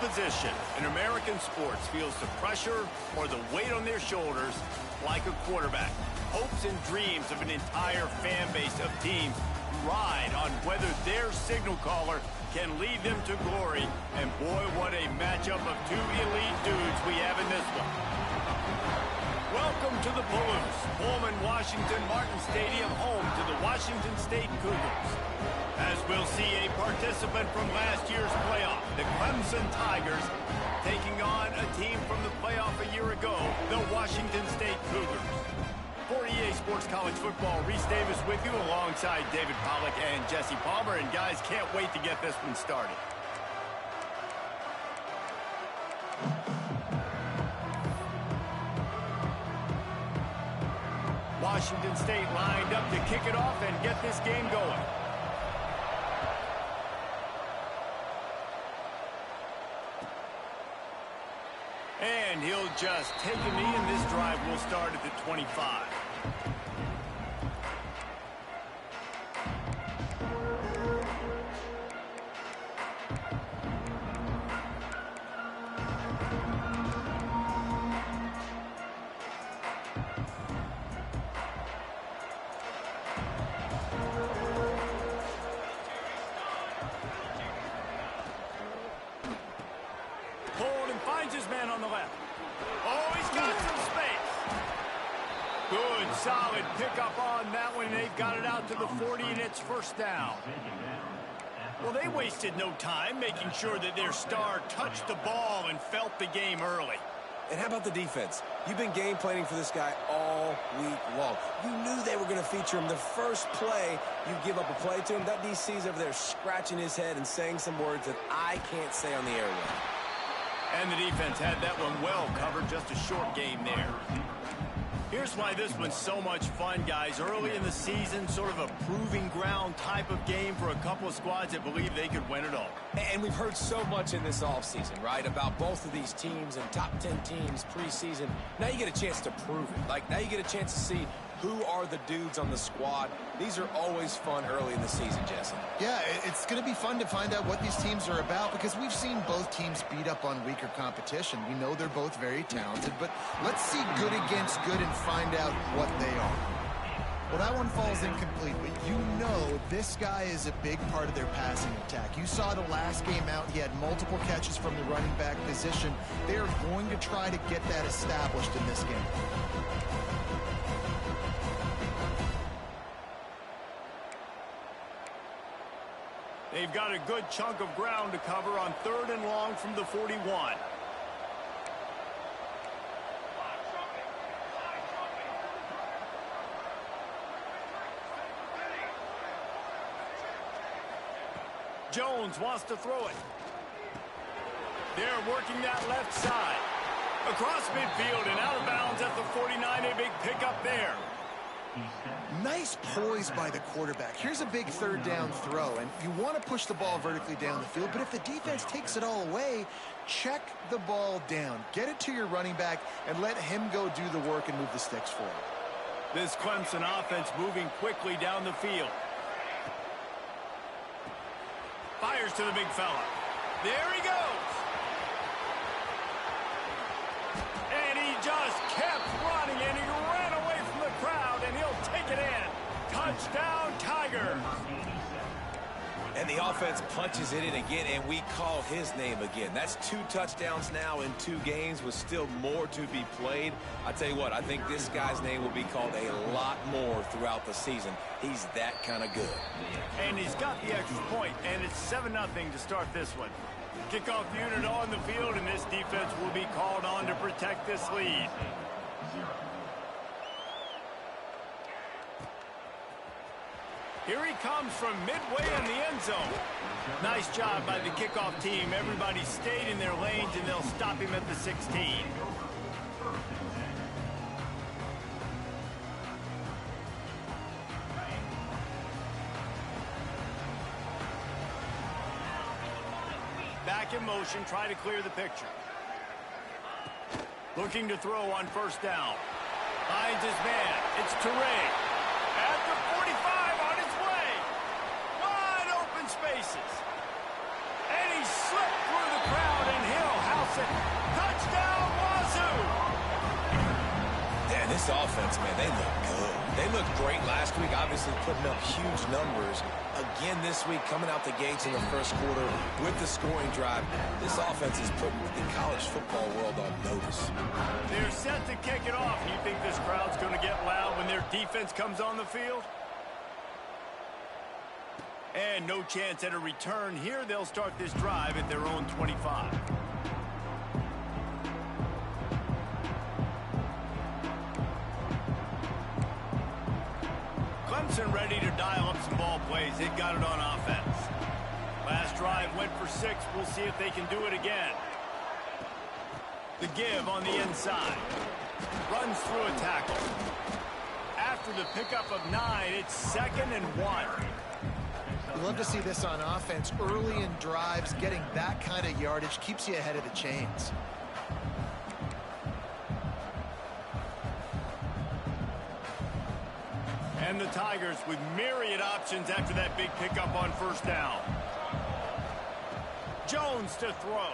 position in American sports feels the pressure or the weight on their shoulders like a quarterback. Hopes and dreams of an entire fan base of teams ride on whether their signal caller can lead them to glory. And boy, what a matchup of two elite dudes we have in this one. Welcome to the Palouse, Pullman, Washington Martin Stadium, home to the Washington State Cougars. As we'll see a participant from last year's playoff, the Clemson Tigers, taking on a team from the playoff a year ago, the Washington State Cougars. For EA Sports College Football, Reese Davis with you alongside David Pollack and Jesse Palmer. And guys, can't wait to get this one started. Washington State lined up to kick it off and get this game going. And he'll just take a knee, and this drive will start at the 25. Pulled and finds his man on the left. Oh, he's got some space. Good, solid pickup on that one. They've got it out to the 40, and it's first down. Well, they wasted no time making sure that their star touched the ball and felt the game early. And how about the defense? You've been game planning for this guy all week long. You knew they were going to feature him. The first play, you give up a play to him. That DC's over there scratching his head and saying some words that I can't say on the airway. And the defense had that one well covered. Just a short game there. Here's why this one's so much fun, guys. Early in the season, sort of a proving ground type of game for a couple of squads that believe they could win it all. And we've heard so much in this offseason, right, about both of these teams and top 10 teams preseason. Now you get a chance to prove it. Like, now you get a chance to see who are the dudes on the squad. These are always fun early in the season, Jesse. Yeah, it's going to be fun to find out what these teams are about because we've seen both teams beat up on weaker competition. We know they're both very talented, but let's see good against good and find out what they are. Well, that one falls incomplete, but you know this guy is a big part of their passing attack. You saw the last game out, he had multiple catches from the running back position. They are going to try to get that established in this game. They've got a good chunk of ground to cover on 3rd and long from the 41. Jones wants to throw it. They're working that left side. Across midfield and out of bounds at the 49. A big pickup there. Nice poise by the quarterback. Here's a big 3rd down throw, and you want to push the ball vertically down the field, but if the defense takes it all away, check the ball down. Get it to your running back and let him go do the work and move the sticks for him. This Clemson offense moving quickly down the field. Fires to the big fella. There he goes. And he just kept running, and he ran away from the crowd, and he'll take it in. Touchdown, Tigers. And the offense punches it in again, and we call his name again. That's 2 touchdowns now in 2 games with still more to be played. I tell you what, I think this guy's name will be called a lot more throughout the season. He's that kind of good. And he's got the extra point, and it's 7-0 to start this one. Kickoff unit on the field, and this defense will be called on to protect this lead. Here he comes from midway in the end zone. Nice job by the kickoff team. Everybody stayed in their lanes, and they'll stop him at the 16. Back in motion, try to clear the picture. Looking to throw on 1st down. Finds his man. It's Teray. At the 45 on his way. Wide open spaces. And he slipped through the crowd and hit it. Touchdown, Wazzu! Yeah, this offense, man, they look good. They looked great last week, obviously putting up huge numbers. Again this week, coming out the gates in the first quarter with the scoring drive. This offense is putting the college football world on notice. They're set to kick it off. You think this crowd's going to get loud when their defense comes on the field? And no chance at a return here. They'll start this drive at their own 25. Clemson ready to dial up some ball plays. They've got it on offense. Last drive went for 6. We'll see if they can do it again. The give on the inside. Runs through a tackle. After the pickup of 9, it's 2nd and 1. You love to see this on offense. Early in drives, getting that kind of yardage keeps you ahead of the chains. And the Tigers with myriad options after that big pickup on first down. Jones to throw.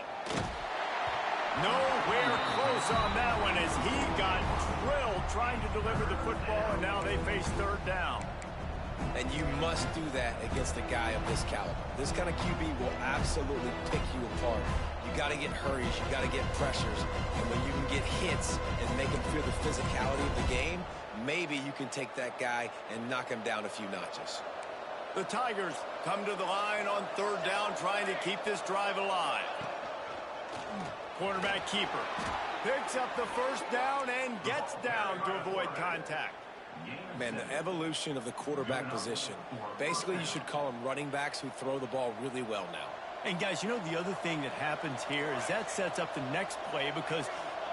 Nowhere close on that one as he got drilled trying to deliver the football, and now they face 3rd down. And you must do that against a guy of this caliber. This kind of QB will absolutely pick you apart. You got to get hurries. You got to get pressures. And when you can get hits and make him feel the physicality of the game, maybe you can take that guy and knock him down a few notches. The Tigers come to the line on 3rd down, trying to keep this drive alive. Quarterback keeper picks up the first down and gets down to avoid contact. Man, the evolution of the quarterback position. Basically, you should call them running backs who throw the ball really well now. And guys, you know the other thing that happens here is that sets up the next play because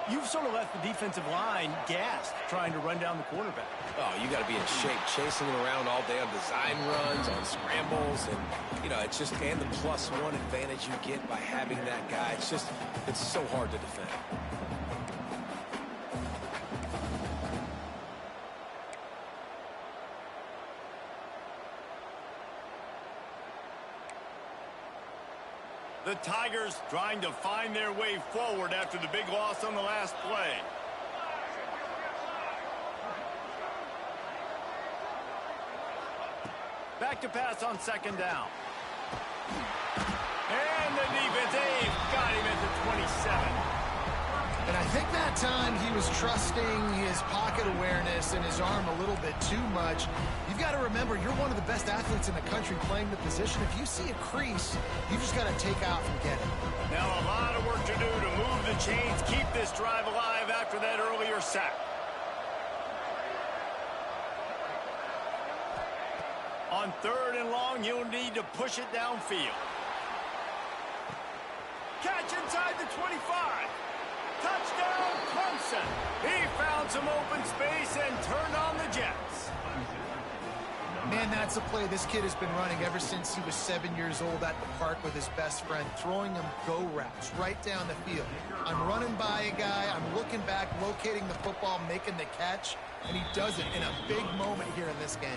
you've sort of left the defensive line gassed trying to run down the quarterback. Oh, you got to be in shape, chasing him around all day on design runs, on scrambles, and, you know, it's just, and the +1 advantage you get by having that guy. It's just, it's so hard to defend. The Tigers trying to find their way forward after the big loss on the last play. Back to pass on 2nd down. And the defense got him at the 27. And I think that time he was trusting his pocket awareness and his arm a little bit too much. You've got to remember, you're one of the best athletes in the country playing the position. If you see a crease, you just got to take off and get it. Now a lot of work to do to move the chains, keep this drive alive after that earlier sack. On 3rd and long, you'll need to push it downfield. Catch inside the 25. Touchdown, Clemson. He found some open space and turned on the Jets. Man, that's a play this kid has been running ever since he was 7 years old at the park with his best friend, throwing him go routes right down the field. I'm running by a guy, I'm looking back, locating the football, making the catch, and he does it in a big moment here in this game.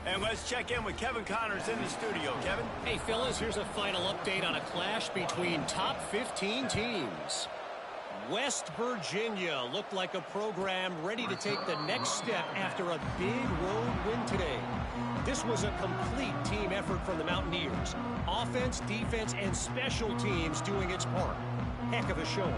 And let's check in with Kevin Connors in the studio. Kevin? Hey, fellas, here's a final update on a clash between top 15 teams. West Virginia looked like a program ready to take the next step after a big road win today. This was a complete team effort from the Mountaineers. Offense, defense, and special teams doing its part. Heck of a showing.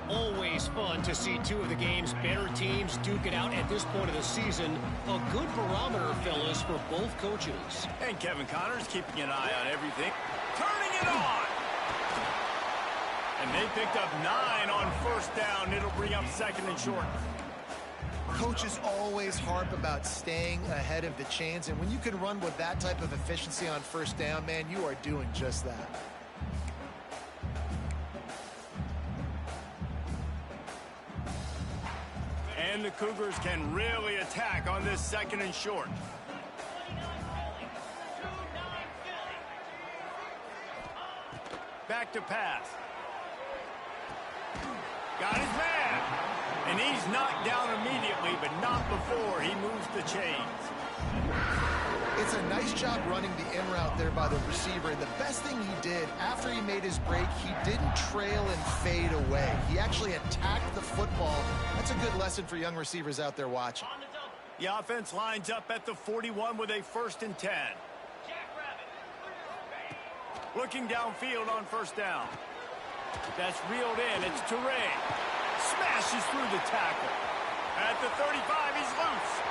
Always fun to see two of the game's better teams duke it out at this point of the season. A good barometer, fellas, for both coaches. And Kevin Connors keeping an eye on everything. Turning it on! And they picked up 9 on first down. It'll bring up 2nd and short. Coaches always harp about staying ahead of the chains, and when you can run with that type of efficiency on first down, man, you are doing just that. And the Cougars can really attack on this 2nd and short. Back to pass. Got his man. And he's knocked down immediately, but not before he moves the chains. It's a nice job running the in route there by the receiver. And the best thing he did after he made his break, he didn't trail and fade away. He actually attacked the football. That's a good lesson for young receivers out there watching. The offense lines up at the 41 with a 1st and 10. Looking downfield on 1st down. That's reeled in. It's Toure. Smashes through the tackle. At the 35, he's loose.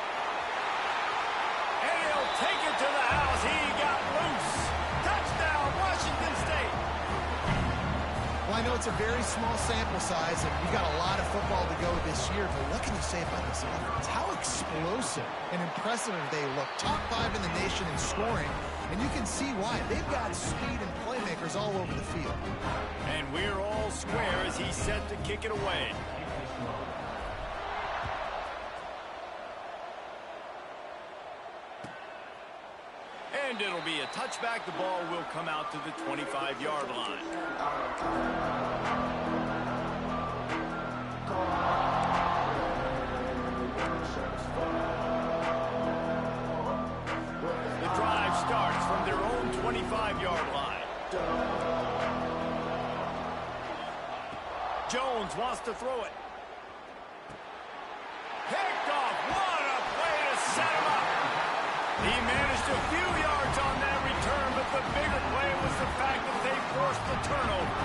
And he'll take it to the house. He got loose. Touchdown, Washington State. Well, I know it's a very small sample size, and we've got a lot of football to go this year, but what can you say about this offense? How explosive and impressive they look. Top 5 in the nation in scoring, and you can see why. They've got speed and playmakers all over the field. And we're all square as he's set to kick it away. And it'll be a touchback. The ball will come out to the 25-yard line. The drive starts from their own 25-yard line. Jones wants to throw it. Picked off. What a play to set him up. He managed a few yards on that return, but the bigger play was the fact that they forced the turnover.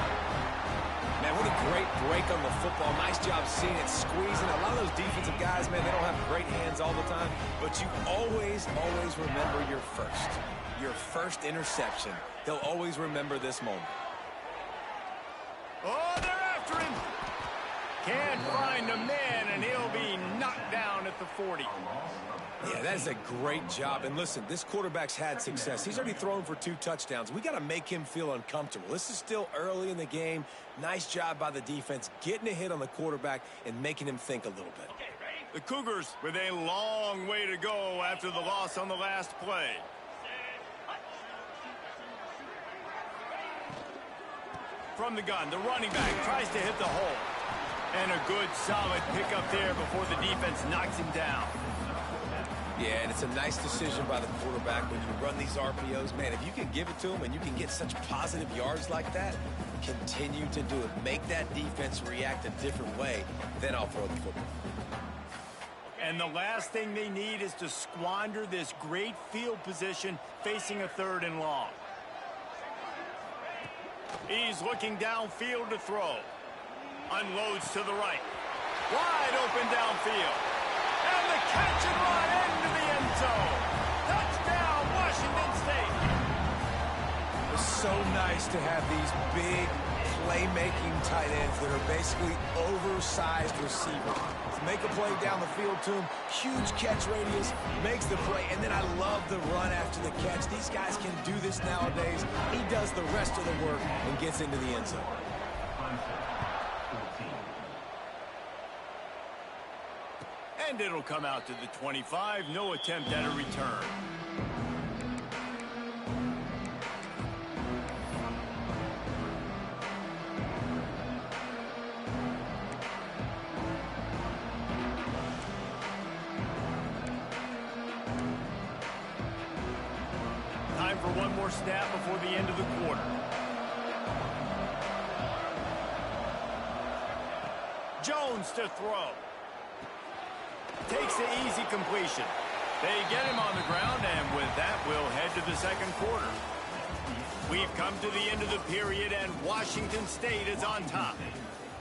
Man, what a great break on the football. Nice job seeing it squeezing. A lot of those defensive guys, man, they don't have great hands all the time, but you always remember your first interception. They'll always remember this moment. Oh, they're after him. Can't find a man, and he'll be knocked down at the 40. Yeah, that is a great job. And listen, this quarterback's had success. He's already thrown for 2 touchdowns. We got to make him feel uncomfortable. This is still early in the game. Nice job by the defense, getting a hit on the quarterback and making him think a little bit. The Cougars with a long way to go after the loss on the last play. From the gun, the running back tries to hit the hole. And a good, solid pickup there before the defense knocks him down. Yeah, and it's a nice decision by the quarterback when you run these RPOs. Man, if you can give it to him and you can get such positive yards like that, continue to do it. Make that defense react a different way, then I'll throw the football. And the last thing they need is to squander this great field position facing a 3rd and long. He's looking downfield to throw. Unloads to the right. Wide open downfield. And the catch and run into the end zone. Touchdown, Washington State. It's so nice to have these big playmaking tight ends that are basically oversized receivers. Make a play down the field to him. Huge catch radius. Makes the play. And then I love the run after the catch. These guys can do this nowadays. He does the rest of the work and gets into the end zone. And it'll come out to the 25. No attempt at a return. Time for one more snap before the end of the quarter. Jones to throw. Takes the easy completion. They get him on the ground, and with that, we'll head to the second quarter. We've come to the end of the period, and Washington State is on top.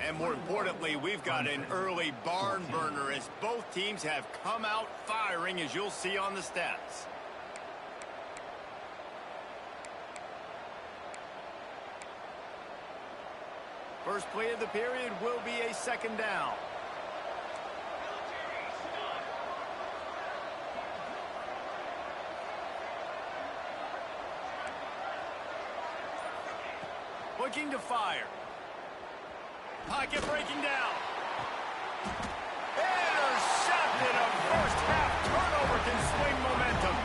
And more importantly, we've got an early barn burner as both teams have come out firing, as you'll see on the stats. First play of the period will be a 2nd down. Looking to fire. Pocket breaking down. Intercepted. A first half turnover can swing momentum.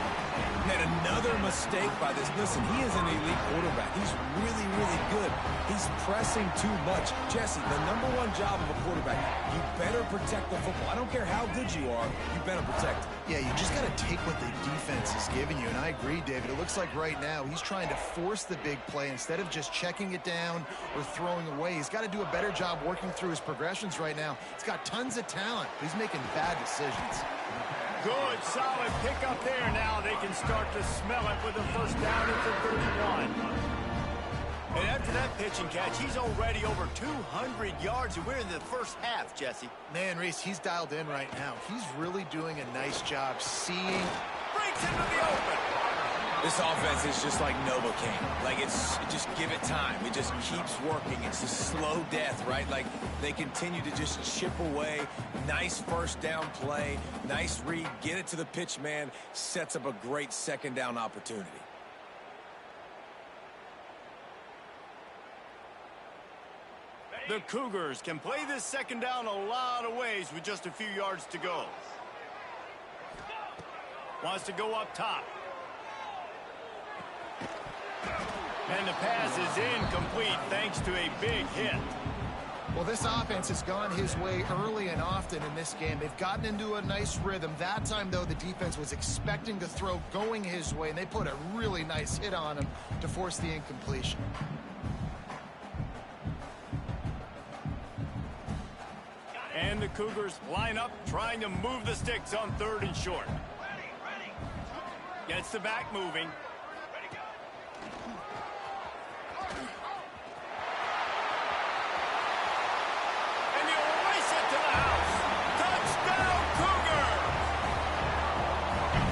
And another mistake by this. Listen, he is an elite quarterback. He's really, really good. He's pressing too much. Jesse, the #1 job of a quarterback, you better protect the football. I don't care how good you are, you better protect it. Yeah, you just got to take what the defense is giving you, and I agree, David. It looks like right now he's trying to force the big play instead of just checking it down or throwing away. He's got to do a better job working through his progressions right now. He's got tons of talent, but he's making bad decisions. Good, solid pickup there. Now they can start to smell it with a first down at the 31. And after that pitch and catch, he's already over 200 yards, and we're in the first half, Jesse. Man, Reese, he's dialed in right now. He's really doing a nice job seeing. Breaks into the open. This offense is just like Novocaine. Like, just give it time. It just keeps working. It's a slow death, right? Like, they continue to just chip away. Nice first down play. Nice read. Get it to the pitch man. Sets up a great second down opportunity. The Cougars can play this second down a lot of ways with just a few yards to go. Wants to go up top. And the pass is incomplete thanks to a big hit. Well, this offense has gone his way early and often in this game. They've gotten into a nice rhythm. That time, though, the defense was expecting to throw going his way, and they put a really nice hit on him to force the incompletion. And the Cougars line up, trying to move the sticks on 3rd and short. Gets the back moving. And he'll race it to the house. Touchdown, Cougars!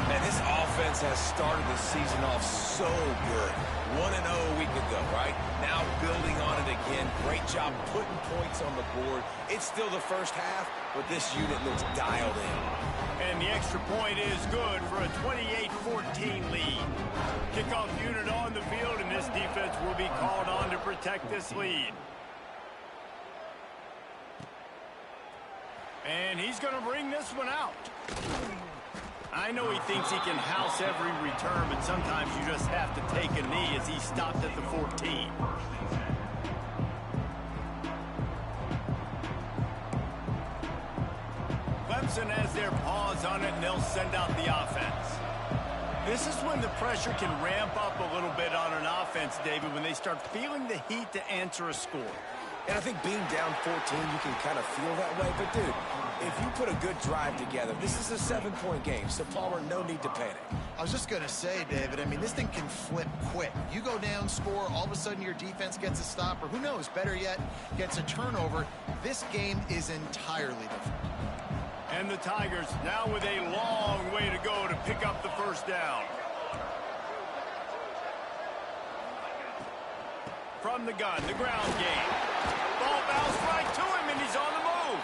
Man, this offense has started the season off so good. 1-0 a week ago, right? Now building on it again. Great job putting points on the board. It's still the first half, but this unit looks dialed in. And the extra point is good for a 28-14 lead. Kickoff unit on the field, and this defense will be called on to protect this lead. And he's going to bring this one out. I know he thinks he can house every return, but sometimes you just have to take a knee as he stopped at the 14. Clemson has their paws on it, and they'll send out the offense. This is when the pressure can ramp up a little bit on an offense, David, when they start feeling the heat to answer a score. And I think being down 14, you can kind of feel that way. But, dude, if you put a good drive together, this is a 7-point game. So, Palmer, no need to panic. I was just going to say, David, I mean, this thing can flip quick. You go down, score, all of a sudden your defense gets a stop, or who knows, better yet, gets a turnover. This game is entirely different. And the Tigers now with a long way to go to pick up the first down. From the gun, the ground game. Ball bounced right to him, and he's on the move.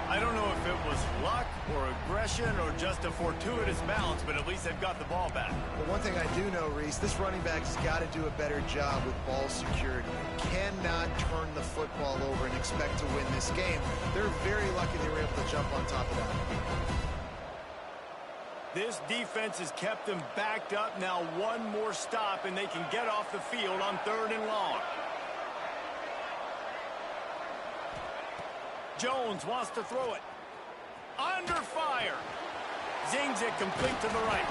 I don't know if it was luck or aggression or just a fortuitous bounce, but at least they've got the ball back. But one thing I do know, Reese, this running back has got to do a better job with ball security. Cannot turn the football over and expect to win this game. They're very lucky they were able to jump on top of that. This defense has kept them backed up. Now one more stop, and they can get off the field on 3rd and long. Jones wants to throw it. Under fire. Zings it complete to the right.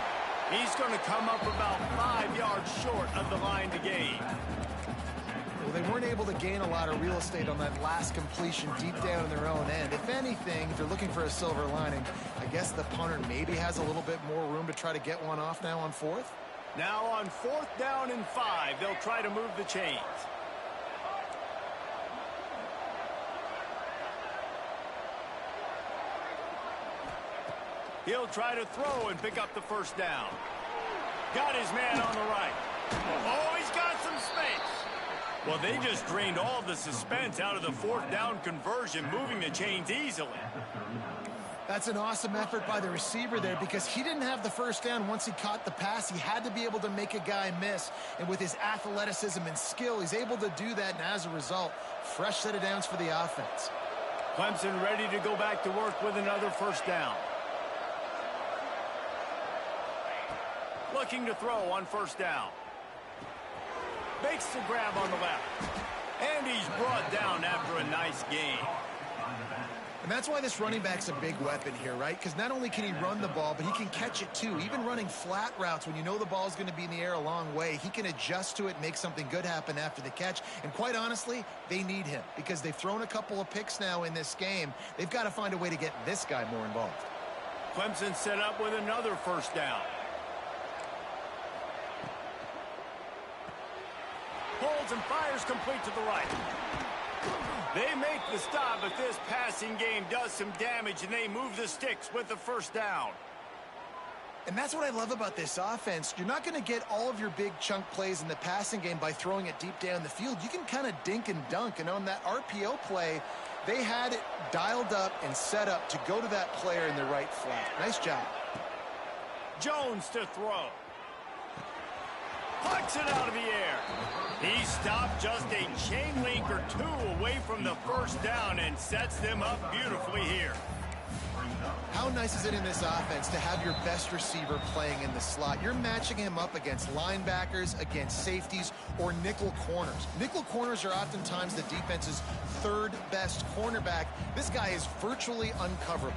He's going to come up about 5 yards short of the line to gain. Well, they weren't able to gain a lot of real estate on that last completion deep down in their own end. If anything, if they're looking for a silver lining, I guess the punter maybe has a little bit more room to try to get one off now on 4th. Now on 4th down and 5, they'll try to move the chains. He'll try to throw and pick up the first down. Got his man on the right. Oh, he's got some space. Well, they just drained all the suspense out of the 4th down conversion, moving the chains easily. That's an awesome effort by the receiver there because he didn't have the first down once he caught the pass. He had to be able to make a guy miss. And with his athleticism and skill, he's able to do that. And as a result, fresh set of downs for the offense. Clemson ready to go back to work with another first down. looking to throw on first down. Makes the grab on the left. And he's brought down after a nice gain. And that's why this running back's a big weapon here, right? Because not only can he run the ball, but he can catch it too. Even running flat routes when you know the ball's going to be in the air a long way, he can adjust to it, make something good happen after the catch. And quite honestly, they need him because they've thrown a couple of picks now in this game. They've got to find a way to get this guy more involved. Clemson set up with another first down. Pulls and fires complete to the right. They make the stop, but this passing game does some damage, and they move the sticks with the first down. And that's what I love about this offense. You're not going to get all of your big chunk plays in the passing game by throwing it deep down the field. You can kind of dink and dunk, and on that RPO play, they had it dialed up and set up to go to that player in the right flat. Nice job. Jones to throw. Pucks it out of the air. He stopped just a chain link or two away from the first down and sets them up beautifully here. How nice is it in this offense to have your best receiver playing in the slot? You're matching him up against linebackers, against safeties, or nickel corners. Nickel corners are oftentimes the defense's third best cornerback. This guy is virtually uncoverable.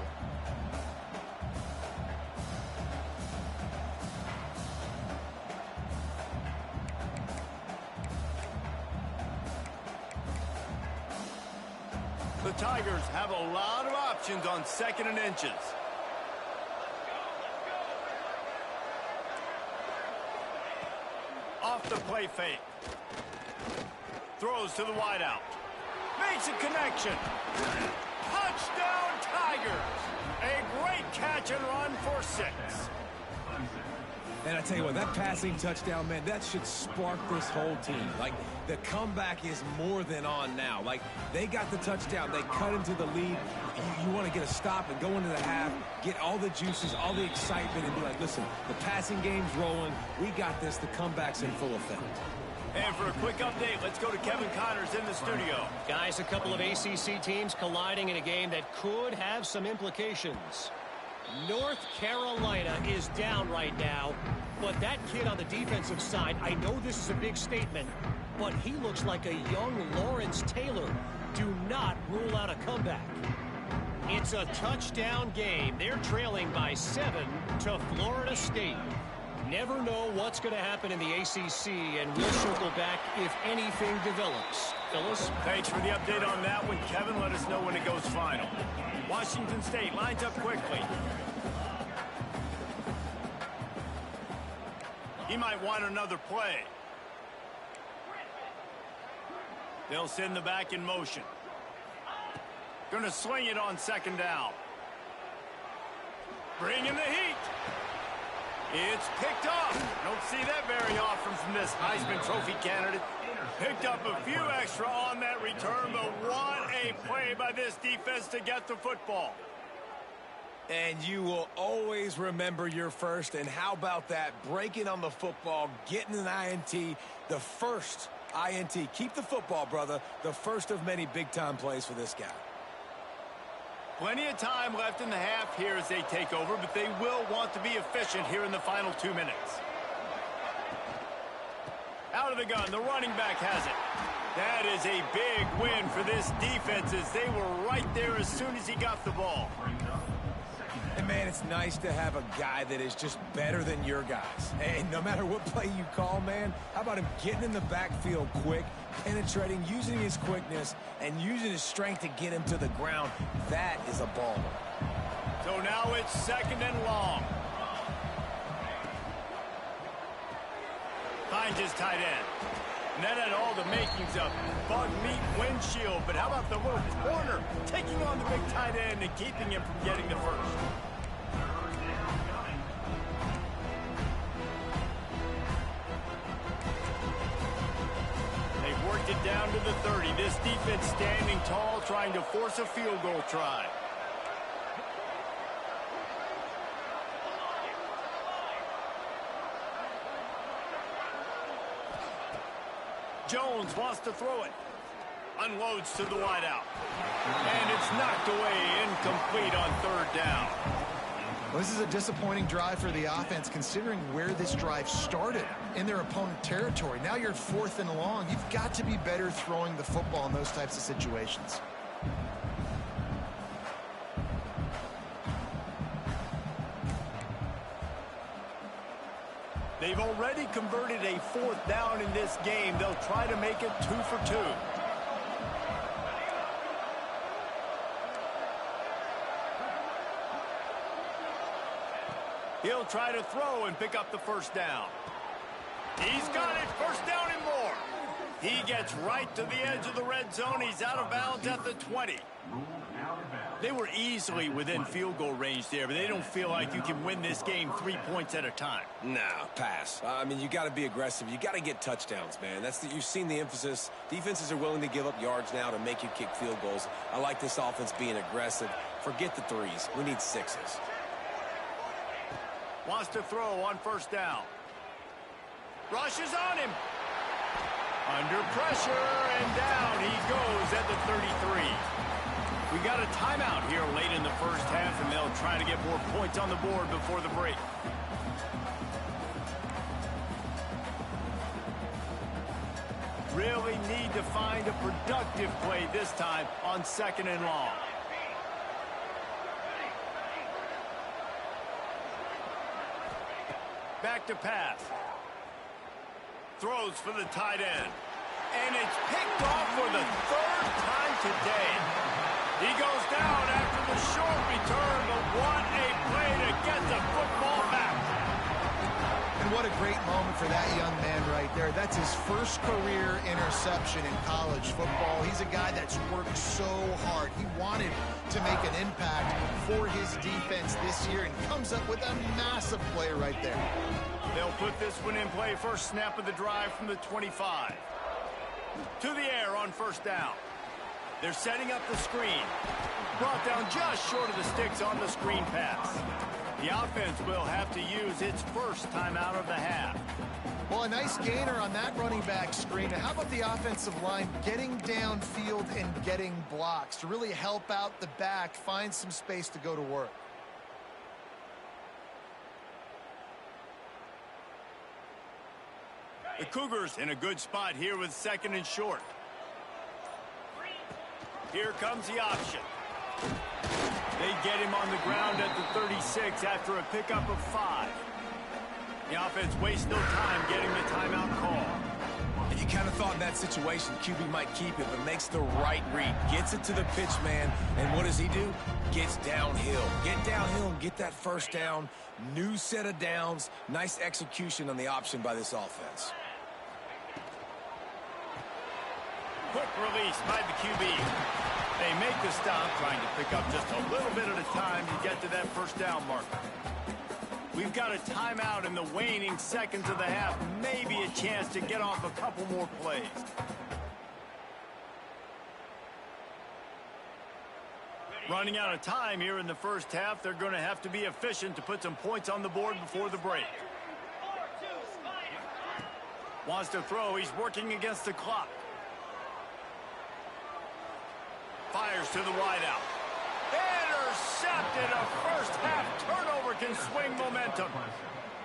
The Tigers have a lot of options on 2nd and inches. Off the play fake. Throws to the wideout. Makes a connection. Touchdown Tigers. A great catch and run for 6. And I tell you what, that passing touchdown, man, that should spark this whole team. Like, the comeback is more than on now. Like, they got the touchdown. They cut into the lead. You want to get a stop and go into the half, get all the juices, all the excitement, and be like, listen, the passing game's rolling. We got this. The comeback's in full effect. And for a quick update, let's go to Kevin Connors in the studio. Guys, a couple of ACC teams colliding in a game that could have some implications. North Carolina is down right now, but that kid on the defensive side, I know this is a big statement, but he looks like a young Lawrence Taylor. Do not rule out a comeback. It's a touchdown game. They're trailing by 7 to Florida State. Never know what's going to happen in the ACC, and we'll circle back if anything develops. Phyllis? Thanks for the update on that one, Kevin. Let us know when it goes final. Washington State lines up quickly. He might want another play. They'll send the back in motion. Gonna swing it on 2nd down. Bring in the heat. It's picked off. Don't see that very often from this Heisman Trophy candidate. Picked up a few extra on that return, but what a play by this defense to get the football. And you will always remember your first. And how about that? Breaking on the football, getting an INT, the first INT. Keep the football, brother. The first of many big-time plays for this guy. Plenty of time left in the half here as they take over, but they will want to be efficient here in the final 2 minutes. Out of the gun, the running back has it. That is a big win for this defense as they were right there as soon as he got the ball. And, man, it's nice to have a guy that is just better than your guys. And no matter what play you call, man, how about him getting in the backfield quick, penetrating, using his quickness, and using his strength to get him to the ground. That is a baller. So now it's 2nd and long. Finds his tight end. And that had all the makings of bug meat windshield. But how about the little corner taking on the big tight end and keeping him from getting the first? They've worked it down to the 30. This defense standing tall, trying to force a field goal try. Jones wants to throw it. Unloads to the wideout. And it's knocked away, incomplete on 3rd down. Well, this is a disappointing drive for the offense considering where this drive started in their opponent territory. Now you're 4th and long. You've got to be better throwing the football in those types of situations. They've already converted a 4th down in this game. They'll try to make it 2 for 2. He'll try to throw and pick up the first down. He's got it. First down and more. He gets right to the edge of the red zone. He's out of bounds at the 20. They were easily within field goal range there, but they don't feel like you can win this game 3 points at a time. Nah, pass. I mean, you got to be aggressive. You got to get touchdowns, man. You've seen the emphasis. Defenses are willing to give up yards now to make you kick field goals. I like this offense being aggressive. Forget the 3s. We need 6s. Wants to throw on first down. Rushes on him. Under pressure, and down he goes at the 33. We got a timeout here late in the first half, and they'll try to get more points on the board before the break. Really need to find a productive play this time on 2nd and long. Back to pass. Throws for the tight end. And it's picked off for the 3rd time today. He goes down after the short return, but what a play to get the football back. And what a great moment for that young man right there. That's his first career interception in college football. He's a guy that's worked so hard. He wanted to make an impact for his defense this year and comes up with a massive play right there. They'll put this one in play. First snap of the drive from the 25. To the air on first down. They're setting up the screen. Brought down just short of the sticks on the screen pass. The offense will have to use its first timeout of the half. Well, a nice gainer on that running back screen. How about the offensive line getting downfield and getting blocks to really help out the back, find some space to go to work? The Cougars in a good spot here with 2nd and short. Here comes the option. They get him on the ground at the 36 after a pickup of 5. The offense wastes no time getting the timeout call. And you kind of thought in that situation QB might keep it, but makes the right read. Gets it to the pitch man, and what does he do? Gets downhill. Get downhill and get that first down. New set of downs. Nice execution on the option by this offense. Quick release by the QB. They make the stop, trying to pick up just a little bit at a time to get to that first down marker. We've got a timeout in the waning seconds of the half. Maybe a chance to get off a couple more plays. Running out of time here in the first half. They're going to have to be efficient to put some points on the board before the break. Wants to throw. He's working against the clock. Fires to the wideout. Intercepted. A first half turnover can swing momentum.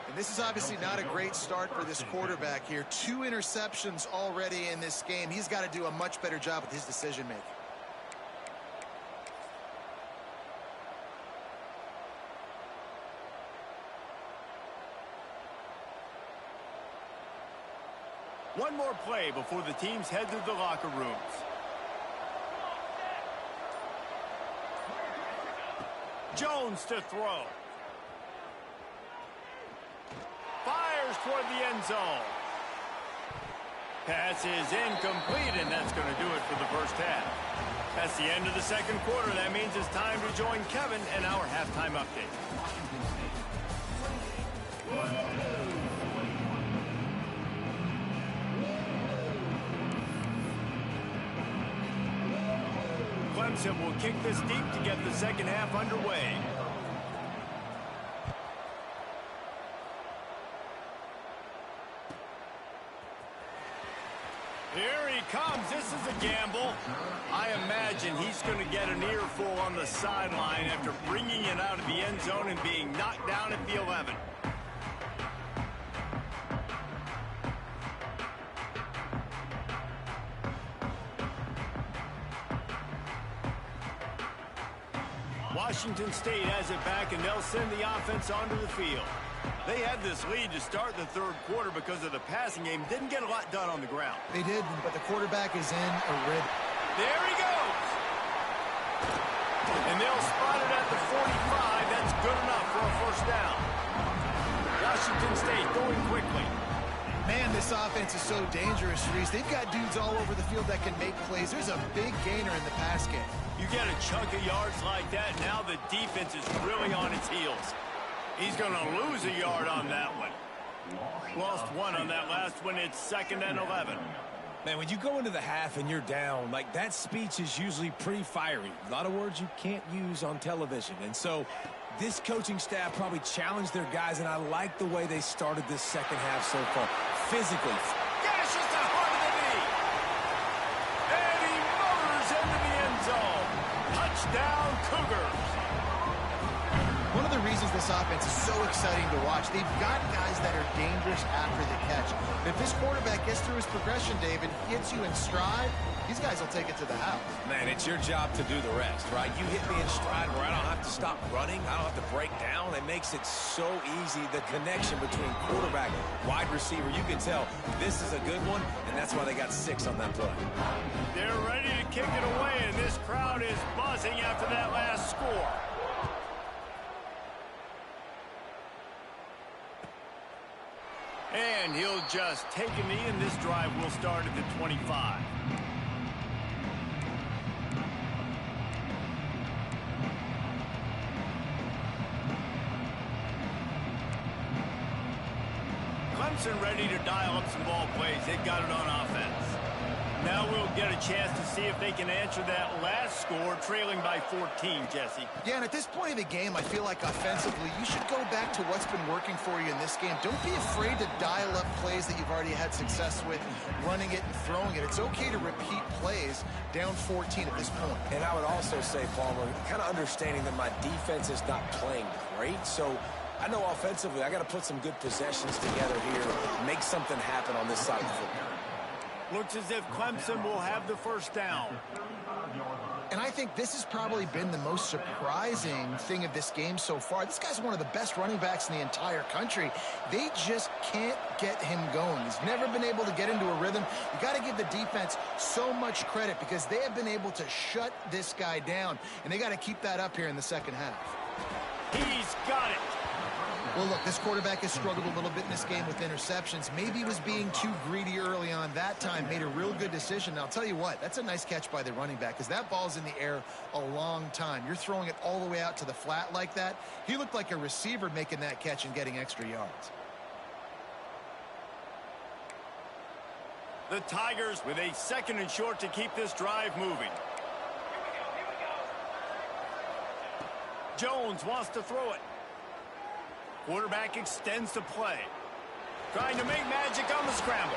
And this is obviously not a great start for this quarterback here. 2 interceptions already in this game. He's got to do a much better job with his decision making. One more play before the teams head to the locker rooms. Jones to throw. Fires toward the end zone. Pass is incomplete, and that's going to do it for the first half. That's the end of the second quarter. That means it's time to join Kevin and our halftime update. Clemson will kick this deep to get the second half underway. Here he comes. This is a gamble. I imagine he's going to get an earful on the sideline after bringing it out of the end zone and being knocked down at the 11. Washington State has it back, and they'll send the offense onto the field. They had this lead to start the third quarter because of the passing game. Didn't get a lot done on the ground. They did, but the quarterback is in a rhythm. There he goes. And they'll spot it at the 45. That's good enough for a first down. Washington State going quickly. Man, this offense is so dangerous, Reese. They've got dudes all over the field that can make plays. There's a big gainer in the pass game. You get a chunk of yards like that, now the defense is really on its heels. He's going to lose a yard on that one. Lost one on that last one. It's 2nd and 11. Man, when you go into the half and you're down, like, that speech is usually pretty fiery. A lot of words you can't use on television. And so this coaching staff probably challenged their guys, and I like the way they started this second half so far. Physically. Gashes the heart of the knee. And he motors into the end zone. Touchdown, Cougars. One of the reasons this offense is so exciting to watch, they've got guys that are dangerous after the catch. If this quarterback gets through his progression, David, gets you in stride, these guys will take it to the house. Man, it's your job to do the rest, right? You hit me in stride where I don't have to stop running. I don't have to break down. It makes it so easy. The connection between quarterback, wide receiver, you can tell this is a good one, and that's why they got 6 on that play. They're ready to kick it away, and this crowd is buzzing after that last score. And he'll just take a knee, and this drive will start at the 25. Clemson ready to dial up some ball plays. They've got it on offense. Now we'll get a chance to see if they can answer that last score, trailing by 14, Jesse. Yeah, and at this point of the game, I feel like offensively, you should go back to what's been working for you in this game. Don't be afraid to dial up plays that you've already had success with, running it and throwing it. It's okay to repeat plays down 14 at this point. And I would also say, Palmer, kind of understanding that my defense is not playing great, so I know offensively I got to put some good possessions together here, make something happen on this side of the football. Looks as if Clemson will have the first down. And I think this has probably been the most surprising thing of this game so far. This guy's one of the best running backs in the entire country. They just can't get him going. He's never been able to get into a rhythm. You got to give the defense so much credit because they have been able to shut this guy down. And they got to keep that up here in the second half. He's got it. Well, look, this quarterback has struggled a little bit in this game with interceptions. Maybe he was being too greedy early on that time, made a real good decision. Now, I'll tell you what, that's a nice catch by the running back because that ball's in the air a long time. You're throwing it all the way out to the flat like that. He looked like a receiver making that catch and getting extra yards. The Tigers with a 2nd and short to keep this drive moving. Jones wants to throw it. Quarterback extends the play. Trying to make magic on the scramble.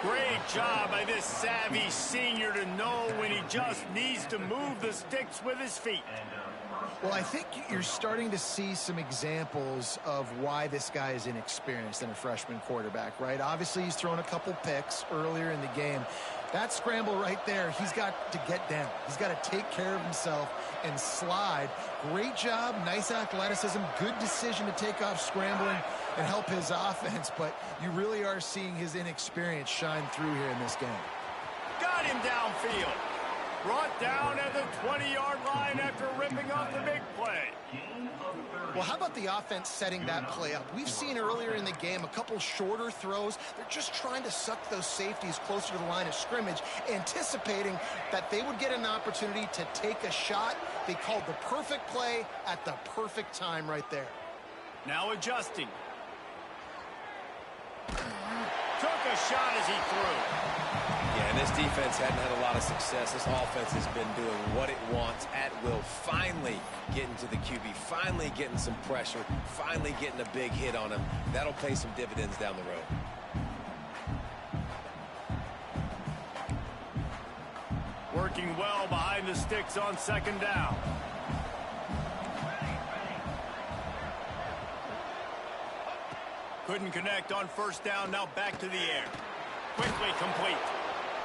Great job by this savvy senior to know when he just needs to move the sticks with his feet. Well, I think you're starting to see some examples of why this guy is inexperienced in a freshman quarterback, right? Obviously, he's thrown a couple picks earlier in the game. That scramble right there, he's got to get down. He's got to take care of himself and slide. Great job, nice athleticism, good decision to take off scrambling and help his offense, but you really are seeing his inexperience shine through here in this game. Got him downfield. Brought down at the 20-yard line after ripping off the big play. Well, how about the offense setting that play up? We've seen earlier in the game a couple shorter throws. They're just trying to suck those safeties closer to the line of scrimmage, anticipating that they would get an opportunity to take a shot. They called the perfect play at the perfect time right there. Now adjusting. Took a shot as he threw. Yeah, and this defense hadn't had a lot of success. This offense has been doing what it wants at will. Finally getting to the QB, finally getting some pressure, finally getting a big hit on him. That'll pay some dividends down the road. Working well behind the sticks on second down. Couldn't connect on first down. Now back to the air. Quickly complete.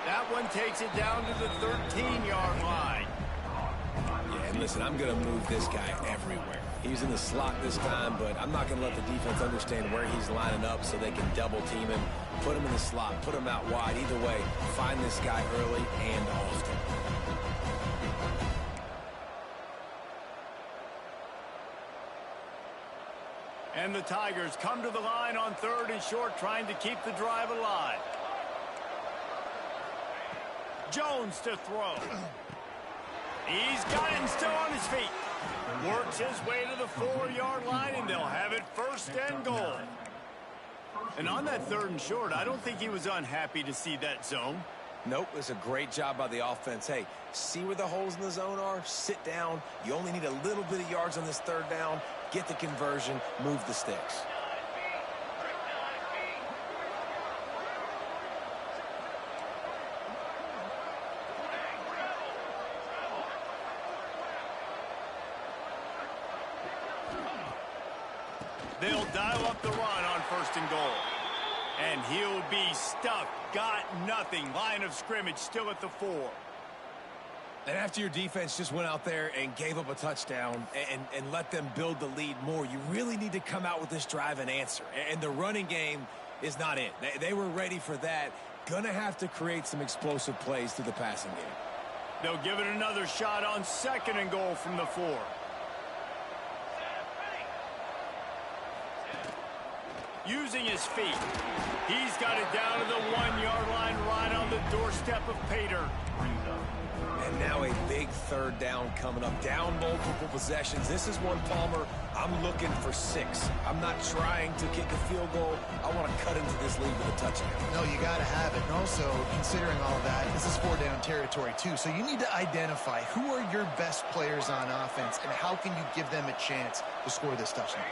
That one takes it down to the 13-yard line. Yeah, and listen, I'm going to move this guy everywhere. He's in the slot this time, but I'm not going to let the defense understand where he's lining up so they can double team him, put him in the slot, put him out wide. Either way, find this guy early and often. And the Tigers come to the line on 3rd and short, trying to keep the drive alive. Jones to throw. He's got him still on his feet. Works his way to the 4-yard line, and they'll have it 1st and goal. And on that 3rd and short, I don't think he was unhappy to see that zone. Nope, it's a great job by the offense. Hey, see where the holes in the zone are? Sit down. You only need a little bit of yards on this 3rd down. Get the conversion, move the sticks. They'll dial up the run on 1st and goal. And he'll be stuck. Got nothing. Line of scrimmage still at the 4. And after your defense just went out there and gave up a touchdown and let them build the lead more, you really need to come out with this drive and answer. And the running game is not it. They were ready for that. Gonna have to create some explosive plays through the passing game. They'll give it another shot on 2nd and goal from the 4. Using his feet. He's got it down to the 1-yard line, right on the doorstep of Pater. And now a big 3rd down coming up. Down multiple possessions. This is one, Palmer, I'm looking for 6. I'm not trying to kick a field goal. I want to cut into this lead with a touchdown. No, you got to have it. And also, considering all of that, this is 4-down territory, too. So you need to identify who are your best players on offense and how can you give them a chance to score this touchdown.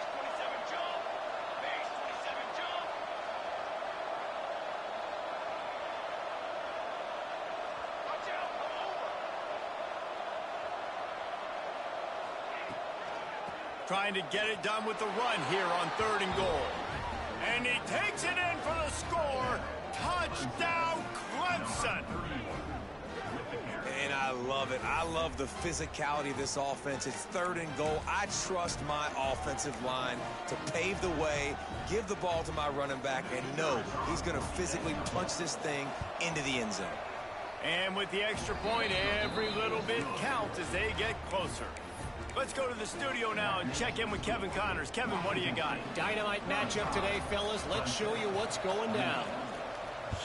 Trying to get it done with the run here on 3rd and goal. And he takes it in for the score. Touchdown, Clemson. And I love it. I love the physicality of this offense. It's 3rd and goal. I trust my offensive line to pave the way, give the ball to my running back, and know he's going to physically punch this thing into the end zone. And with the extra point, every little bit counts as they get closer. Let's go to the studio now and check in with Kevin Connors. Kevin, what do you got? Dynamite matchup today, fellas. Let's show you what's going down.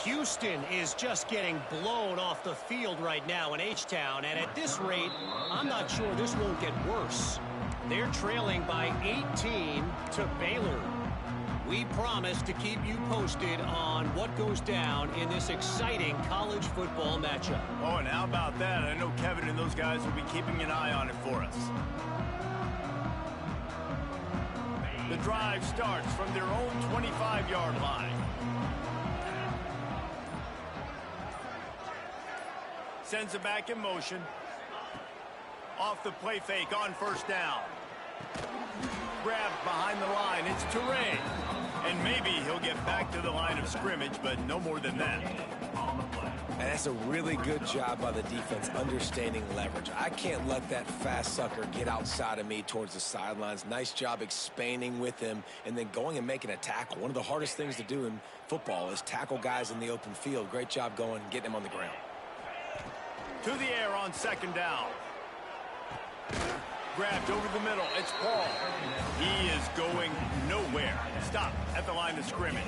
Houston is just getting blown off the field right now in H-Town, and at this rate, I'm not sure this won't get worse. They're trailing by 18 to Baylor. We promise to keep you posted on what goes down in this exciting college football matchup. Oh, and how about that? I know Kevin and those guys will be keeping an eye on it for us. The drive starts from their own 25-yard line. Sends it back in motion. Off the play fake on 1st down. Grabbed behind the line. It's Toure. And maybe he'll get back to the line of scrimmage, but no more than that. And that's a really good job by the defense understanding leverage. I can't let that fast sucker get outside of me towards the sidelines. Nice job expanding with him and then going and making a tackle. One of the hardest things to do in football is tackle guys in the open field. Great job going and getting him on the ground. To the air on 2nd down. Grabbed over the middle. It's Paul. He is going nowhere. Stop at the line of scrimmage.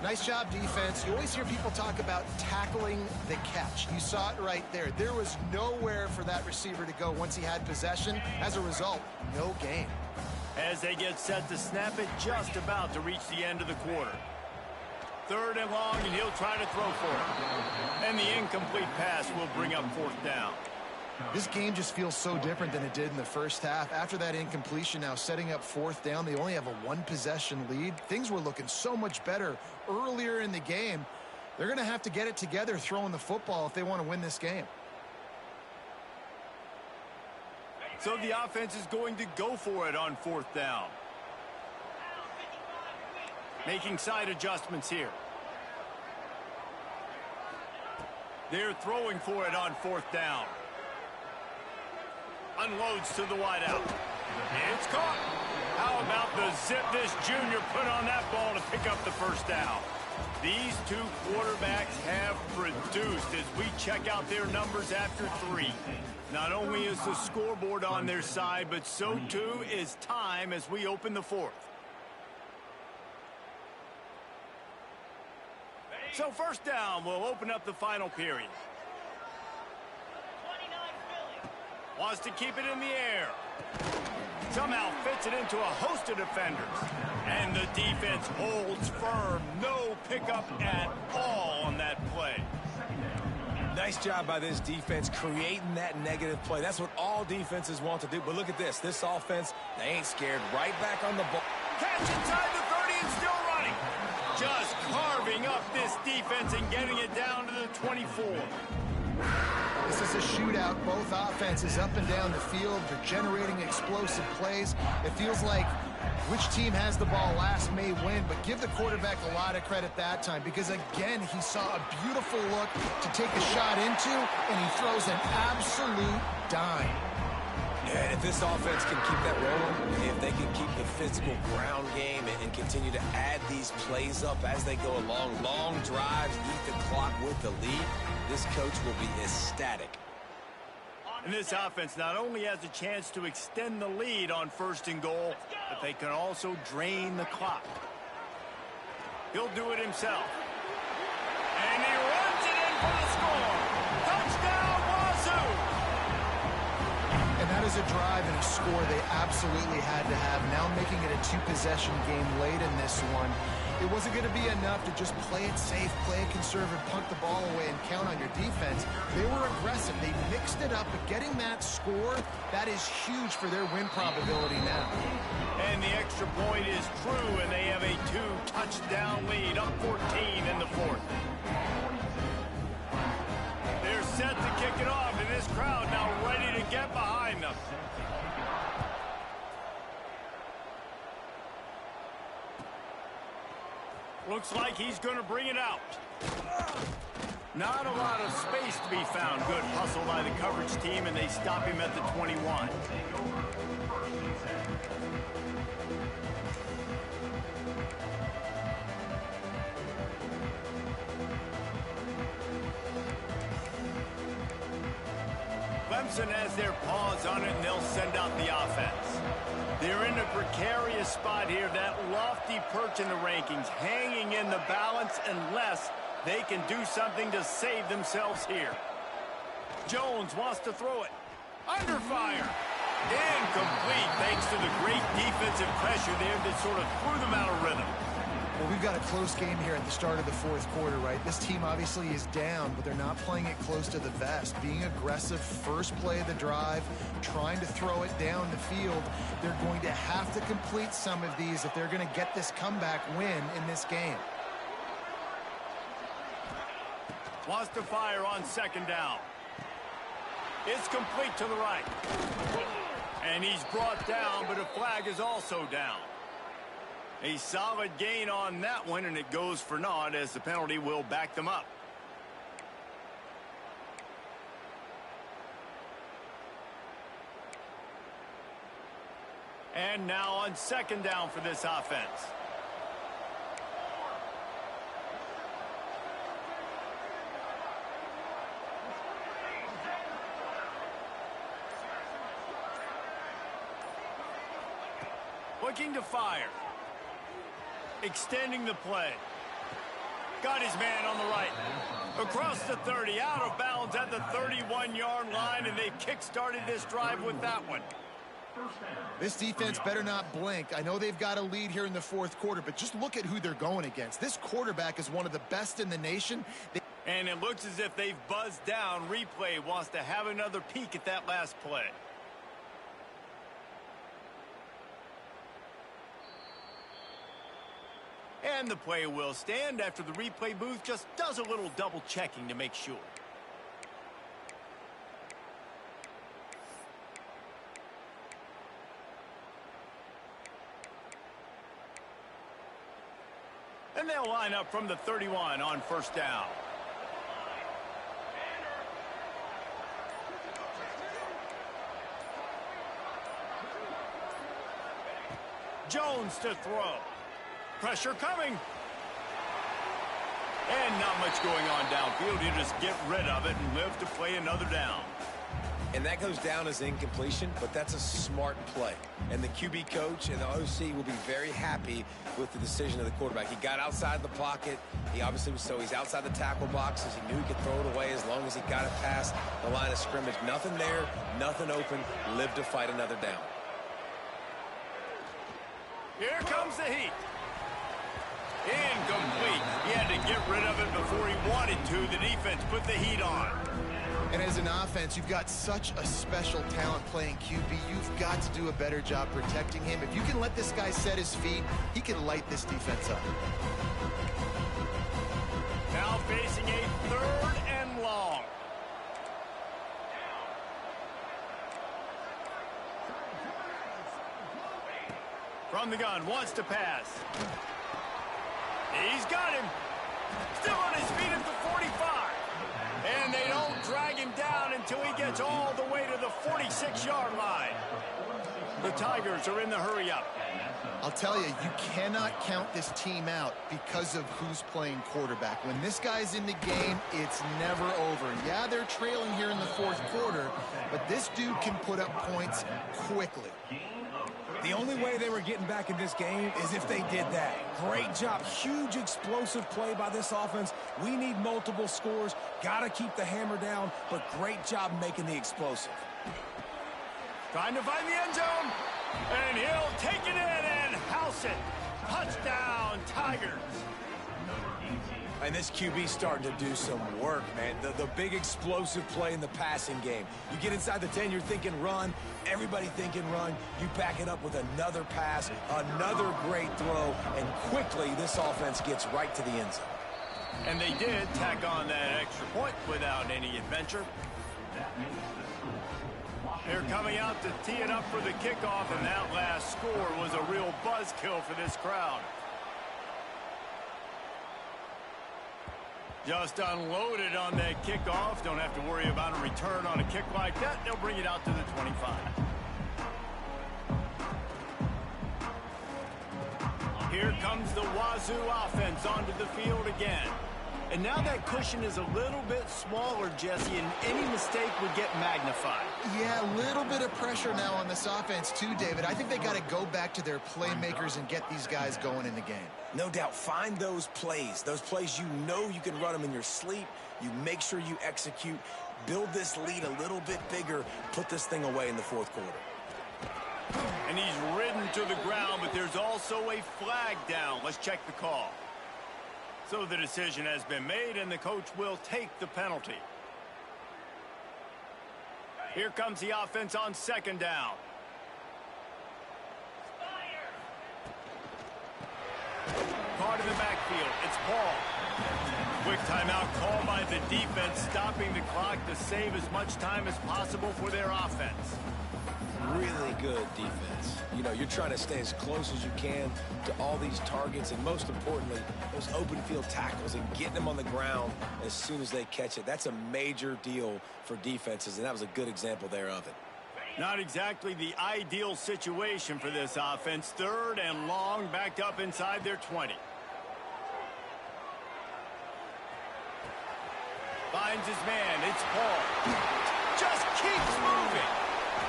Nice job, defense. You always hear people talk about tackling the catch. You saw it right there. There was nowhere for that receiver to go once he had possession. As a result, no gain. As they get set to snap it, just about to reach the end of the quarter. 3rd and long, and he'll try to throw for it. And the incomplete pass will bring up 4th down. This game just feels so different than it did in the first half. After that incompletion, now setting up 4th down, they only have a 1-possession lead. Things were looking so much better earlier in the game. They're going to have to get it together throwing the football if they want to win this game. So the offense is going to go for it on 4th down. Making side adjustments here. They're throwing for it on 4th down. Unloads to the wideout. It's caught. How about the zip this junior put on that ball to pick up the first down? These two quarterbacks have produced as we check out their numbers after 3. Not only is the scoreboard on their side, but so too is time as we open the 4th. So 1st down will open up the final period. Wants to keep it in the air. Somehow fits it into a host of defenders. And the defense holds firm. No pickup at all on that play. Nice job by this defense creating that negative play. That's what all defenses want to do. But look at this. This offense, they ain't scared. Right back on the ball. Catch inside the 30 and still running. Just carving up this defense and getting it down to the 24. This is a shootout. Both offenses up and down the field. They're generating explosive plays. It feels like which team has the ball last may win, but give the quarterback a lot of credit that time because, again, he saw a beautiful look to take a shot into, and he throws an absolute dime. And if this offense can keep that rolling, if they can keep the physical ground game and continue to add these plays up as they go along, long drives, eat the clock with the lead, this coach will be ecstatic. And this offense not only has a chance to extend the lead on 1st and goal, but they can also drain the clock. He'll do it himself. And he runs it in for the score. Touchdown, Wazzu! And that is a drive and a score they absolutely had to have. Now making it a 2-possession game late in this one. It wasn't going to be enough to just play it safe, play it conservative, punt the ball away, and count on your defense. They were aggressive. They mixed it up, but getting that score, that is huge for their win probability now. And the extra point is true, and they have a 2-touchdown lead, up 14 in the 4th. They're set to kick it off, and this crowd now ready to get behind them. Looks like he's going to bring it out. Not a lot of space to be found. Good hustle by the coverage team, and they stop him at the 21. Clemson has their paws on it, and they'll send out the offense. They're in a precarious spot here, that lofty perch in the rankings, hanging in the balance unless they can do something to save themselves here. Jones wants to throw it. Under fire. Incomplete, thanks to the great defensive pressure there that sort of threw them out of rhythm. Well, we've got a close game here at the start of the 4th quarter, right? This team obviously is down, but they're not playing it close to the vest. Being aggressive, first play of the drive, trying to throw it down the field. They're going to have to complete some of these if they're going to get this comeback win in this game. Wants to fire on 2nd down. It's complete to the right. And he's brought down, but a flag is also down. A solid gain on that one, and it goes for naught as the penalty will back them up. And now on 2nd down for this offense. Looking to fire. Extending the play. Got his man on the right. Across the 30, out of bounds at the 31-yard line, and they kick-started this drive with that one. This defense better not blink. I know they've got a lead here in the 4th quarter, but just look at who they're going against. This quarterback is one of the best in the nation. And it looks as if they've buzzed down. Replay wants to have another peek at that last play. And the play will stand after the replay booth just does a little double checking to make sure. And they'll line up from the 31 on first down. Jones to throw. Pressure coming. And not much going on downfield. You just get rid of it and live to play another down. And that goes down as incompletion, but that's a smart play. And the QB coach and the OC will be very happy with the decision of the quarterback. He got outside the pocket. He obviously was he's outside the tackle boxes. He knew he could throw it away as long as he got it past the line of scrimmage. Nothing there, nothing open. Live to fight another down. Here comes the heat. Incomplete. He had to get rid of it before he wanted to. The defense put the heat on. And as an offense, you've got such a special talent playing QB. You've got to do a better job protecting him. If you can let this guy set his feet, he can light this defense up. Now facing a 3rd and long. From the gun, wants to pass. He's got him. Still on his feet at the 45. And they don't drag him down until he gets all the way to the 46-yard line. The Tigers are in the hurry-up. I'll tell you, you cannot count this team out because of who's playing quarterback. When this guy's in the game, it's never over. Yeah, they're trailing here in the 4th quarter, but this dude can put up points quickly. The only way they were getting back in this game is if they did that. Great job. Huge explosive play by this offense. We need multiple scores. Got to keep the hammer down, but great job making the explosive. Trying to find the end zone. And he'll take it in and house it. Touchdown, Tigers. And this QB's starting to do some work, man. The big explosive play in the passing game. You get inside the 10, you're thinking run. Everybody thinking run. You back it up with another pass, another great throw, and quickly this offense gets right to the end zone. And they did tack on that extra point without any adventure. They're coming out to tee it up for the kickoff, and that last score was a real buzzkill for this crowd. Just unloaded on that kickoff. Don't have to worry about a return on a kick like that. They'll bring it out to the 25. Here comes the Wazzu offense onto the field again. And now that cushion is a little bit smaller, Jesse, and any mistake would get magnified. Yeah, a little bit of pressure now on this offense too, David. I think they got to go back to their playmakers and get these guys going in the game. No doubt. Find those plays you know you can run them in your sleep. You make sure you execute. Build this lead a little bit bigger. Put this thing away in the 4th quarter. And he's ridden to the ground, but there's also a flag down. Let's check the call. So the decision has been made, and the coach will take the penalty. Here comes the offense on 2nd down. Caught in the backfield. It's Paul. Quick timeout call by the defense, stopping the clock to save as much time as possible for their offense. Really good defense. You know, you're trying to stay as close as you can to all these targets, and most importantly, those open field tackles and getting them on the ground as soon as they catch it. That's a major deal for defenses, and that was a good example there of it. Not exactly the ideal situation for this offense. 3rd and long, backed up inside their 20. Finds his man. It's Paul. Just keeps moving.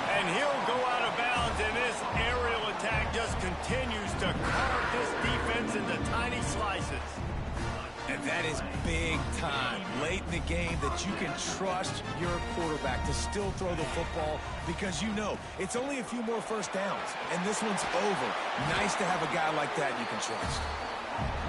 And he'll go out of bounds, and this aerial attack just continues to carve this defense into tiny slices. And that is big time late in the game that you can trust your quarterback to still throw the football because you know it's only a few more first downs, and this one's over. Nice to have a guy like that you can trust.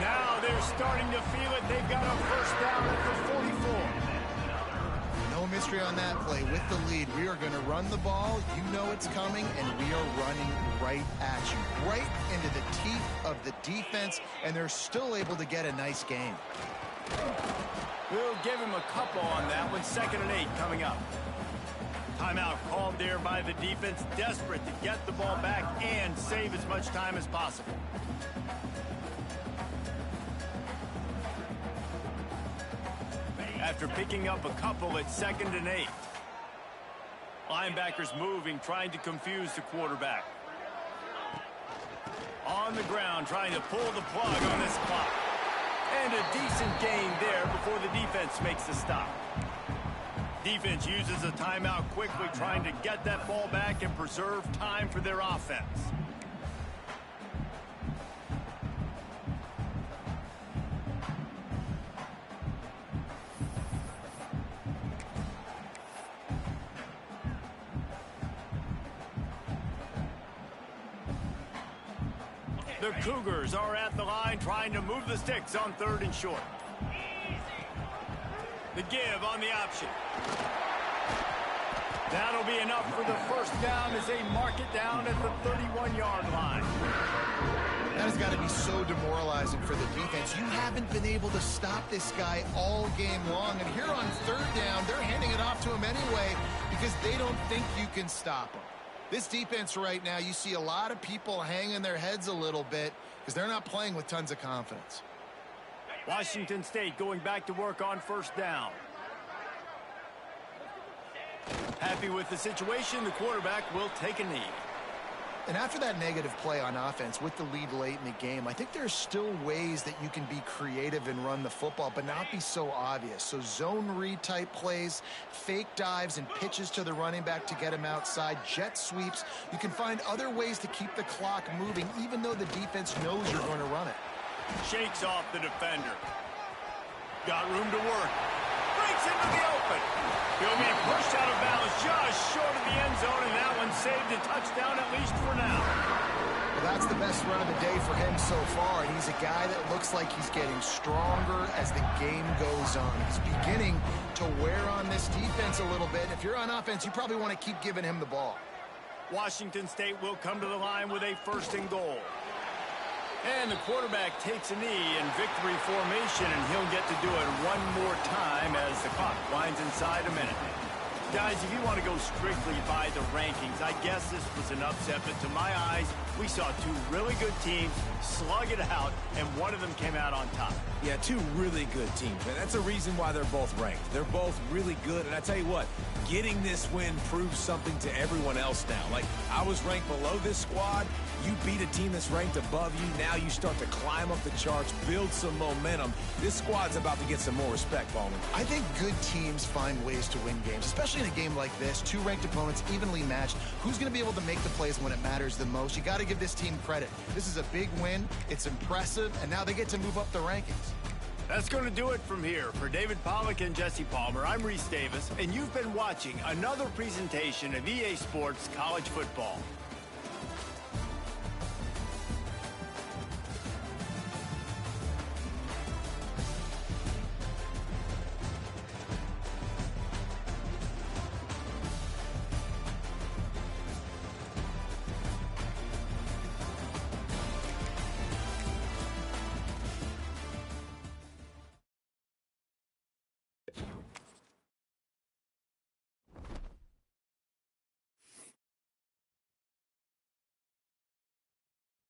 Now they're starting to feel it. They've got a first down at the 44. No chemistry on that play with the lead. We are going to run the ball. You know it's coming, and we are running right at you, right into the teeth of the defense, and they're still able to get a nice game. We'll give him a couple on that one. 2nd and 8 coming up. Timeout called there by the defense, desperate to get the ball back and save as much time as possible. After picking up a couple at 2nd and 8. Linebackers moving, trying to confuse the quarterback. On the ground, trying to pull the plug on this clock. And a decent gain there before the defense makes the stop. Defense uses a timeout quickly, trying to get that ball back and preserve time for their offense. The Cougars are at the line trying to move the sticks on 3rd and short. The give on the option. That'll be enough for the first down as they mark it down at the 31-yard line. That has got to be so demoralizing for the defense. You haven't been able to stop this guy all game long. And here on 3rd down, they're handing it off to him anyway because they don't think you can stop him. This defense right now, you see a lot of people hanging their heads a little bit because they're not playing with tons of confidence. Washington State going back to work on 1st down. Happy with the situation, the quarterback will take a knee. And after that negative play on offense with the lead late in the game, I think there's still ways that you can be creative and run the football, but not be so obvious. So zone read type plays, fake dives and pitches to the running back to get him outside, jet sweeps. You can find other ways to keep the clock moving, even though the defense knows you're going to run it. Shakes off the defender. Got room to work. Breaks into the open. He'll be pushed out of bounds just short of the end zone, and that one saved a touchdown at least for now. Well, that's the best run of the day for him so far, and he's a guy that looks like he's getting stronger as the game goes on. He's beginning to wear on this defense a little bit. If you're on offense, you probably want to keep giving him the ball. Washington State will come to the line with a 1st and goal. And the quarterback takes a knee in victory formation, and he'll get to do it one more time as the clock winds inside a minute. Guys, if you want to go strictly by the rankings, I guess this was an upset, but to my eyes, we saw 2 really good teams slug it out, and one of them came out on top. Yeah, 2 really good teams, and that's a reason why they're both ranked. They're both really good, and I tell you what, getting this win proves something to everyone else now. Like, I was ranked below this squad. You beat a team that's ranked above you. Now you start to climb up the charts, build some momentum. This squad's about to get some more respect, Bowman. I think good teams find ways to win games, especially in a game like this. 2 ranked opponents, evenly matched. Who's going to be able to make the plays when it matters the most? You got to give this team credit. This is a big win. It's impressive, and now they get to move up the rankings. That's going to do it from here. For David Pollack and Jesse Palmer, I'm Reese Davis, and you've been watching another presentation of EA Sports College Football.